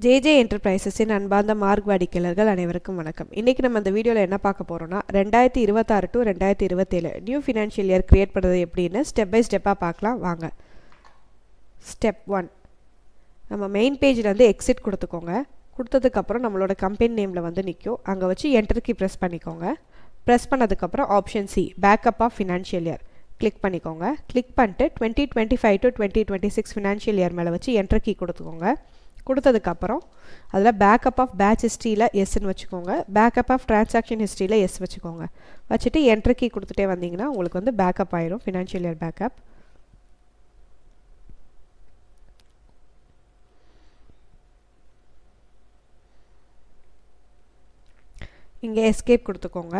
JJ என்டர்பிரைசஸின் அன்பார்ந்த mark வாடிக்கையாளர்கள் அனைவருக்கும் வணக்கம். இன்றைக்கி நம்ம அந்த வீடியோவில் என்ன பார்க்க போகிறோம்னா 2026 to 2027 new financial year create பண்ணுறது எப்படின்னு ஸ்டெப் பை ஸ்டெப்பாக பார்க்கலாம் வாங்க. ஸ்டெப் 1, நம்ம மெயின் பேஜில் வந்து எக்ஸிட் கொடுத்துக்கோங்க. கொடுத்ததுக்கப்புறம் நம்மளோட கம்பெனி நேமில் வந்து நிற்கும், அங்கே வச்சு என்டர் கீ ப்ரெஸ் பண்ணிக்கோங்க. ப்ரெஸ் பண்ணதுக்கப்புறம் option C backup of financial year click பண்ணிக்கோங்க. கிளிக் பண்ணிட்டு 2025 டு 2026 ஃபினான்ஷியல் இயர் மேலே வச்சு என்டர் கீ கொடுத்துக்கோங்க. கொடுத்ததுக்கப்புறம் அதில் பேக்கப் ஆஃப் பேட்ச் ஹிஸ்ட்ரியில் எஸ்ன்னு வச்சுக்கோங்க, பேக்கப் ஆஃப் டிரான்சாக்ஷன் ஹிஸ்ட்ரியில் எஸ் வச்சுக்கோங்க. வச்சுட்டு என்ட்ரு கீ கொடுத்துட்டே வந்தீங்கன்னா உங்களுக்கு வந்து பேக்கப் ஆயிரும், ஃபினான்ஷியல் இயர் பேக்கப். இங்கே எஸ்கேப் கொடுத்துக்கோங்க.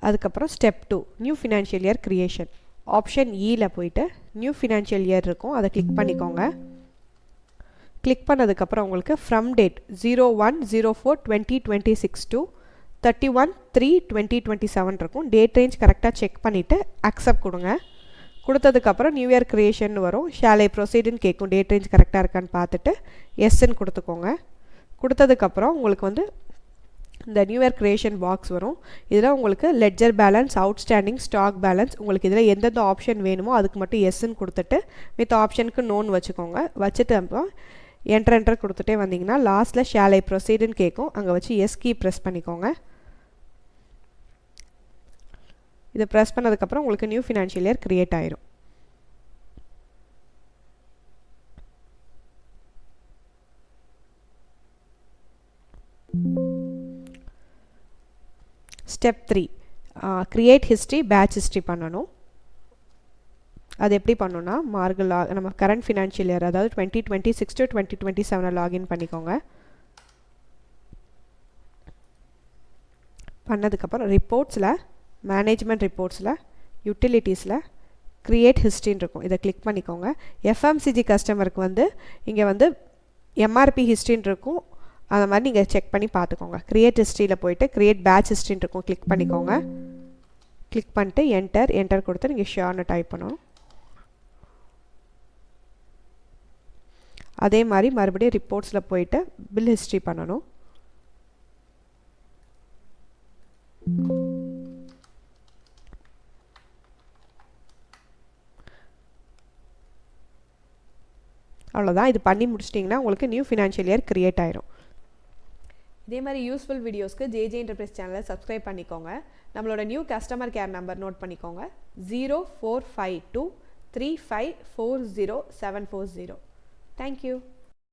அதுக்கப்புறம் step 2 new financial year creation option ஈயில் போயிட்டு நியூ ஃபினான்ஷியல் இயர் இருக்கும், அதை கிளிக் பண்ணிக்கோங்க. கிளிக் பண்ணதுக்கப்புறம் உங்களுக்கு ஃப்ரம் டேட் 01/04/2026 டு 31/3/2027 இருக்கும். டேட் ரேஞ்ச் கரெக்டாக செக் பண்ணிவிட்டு அக்செப்ட் கொடுங்க. கொடுத்ததுக்கப்புறம் நியூ இயர் கிரியேஷன் வரும், ஷால் ஐ ப்ரொசீடுன்னு கேட்கும். டேட் ரேஞ்ச் கரெக்டாக இருக்கான்னு பார்த்துட்டு எஸ்ன்னு கொடுத்துக்கோங்க. கொடுத்ததுக்கப்புறம் உங்களுக்கு வந்து இந்த நியூ இயர் கிரியேஷன் பாக்ஸ் வரும். இதில் உங்களுக்கு ledger balance, outstanding, stock balance, உங்களுக்கு இதில் எந்தெந்த ஆப்ஷன் வேணுமோ அதுக்கு மட்டும் எஸ்ன்னு கொடுத்துட்டு மித்த ஆப்ஷனுக்கு நோன் வச்சுக்கோங்க. வச்சுட்டு அப்புறம் என்டர் கொடுத்துட்டே வந்தீங்கன்னா லாஸ்ட்டில் ஷால் ஐ ப்ரொசீடுன்னு கேட்கும், அங்கே வச்சு எஸ் கீ ப்ரெஸ் பண்ணிக்கோங்க. இதை ப்ரெஸ் பண்ணதுக்கப்புறம் உங்களுக்கு நியூ ஃபினான்ஷியல் இயர் கிரியேட் ஆயிரும். Step 3 create history batch history பண்ணணும். அது எப்படி பண்ணணும்னா நம்ம கரண்ட் ஃபினான்ஷியல் இயர் அதாவது 2026 டு 2027 லாகின் பண்ணிக்கோங்க. பண்ணதுக்கப்புறம் ரிப்போர்ட்ஸில் மேனேஜ்மெண்ட் ரிப்போர்ட்ஸில் யூட்டிலிட்டிஸில் கிரியேட் ஹிஸ்ட்ரின்னு இருக்கும், இதை கிளிக் பண்ணிக்கோங்க. எஃப்எம்சிஜி கஸ்டமருக்கு வந்து இங்கே வந்து எம்ஆர்பி ஹிஸ்ட்ரின்னு இருக்கும், அந்த மாதிரி நீங்கள் செக் பண்ணி பார்த்துக்கோங்க. கிரியேட் ஹிஸ்ட்ரியில் போயிட்டு கிரியேட் பேட்ச் ஹிஸ்ட்ரின்னு இருக்கும், கிளிக் பண்ணிக்கோங்க. கிளிக் பண்ணிட்டு என்டர் கொடுத்து நீங்கள் ஷியோர்னு டைப் பண்ணணும். அதே மாதிரி மறுபடியும் ரிப்போர்ட்ஸில் போயிட்டு பில் ஹிஸ்ட்ரி பண்ணணும். அவ்வளோதான், இது பண்ணி முடிச்சிட்டிங்கன்னா உங்களுக்கு நியூ ஃபினான்ஷியல் இயர் கிரியேட் ஆயிரும். இதே மாதிரி யூஸ்ஃபுல் வீடியோஸ்க்கு ஜேஜே என்டர்பிரைஸ் சேனலை சப்ஸ்கிரைப் பண்ணிக்கோங்க. நம்மளோட new customer care number note பண்ணிக்கோங்க, 045235400740. Thank you.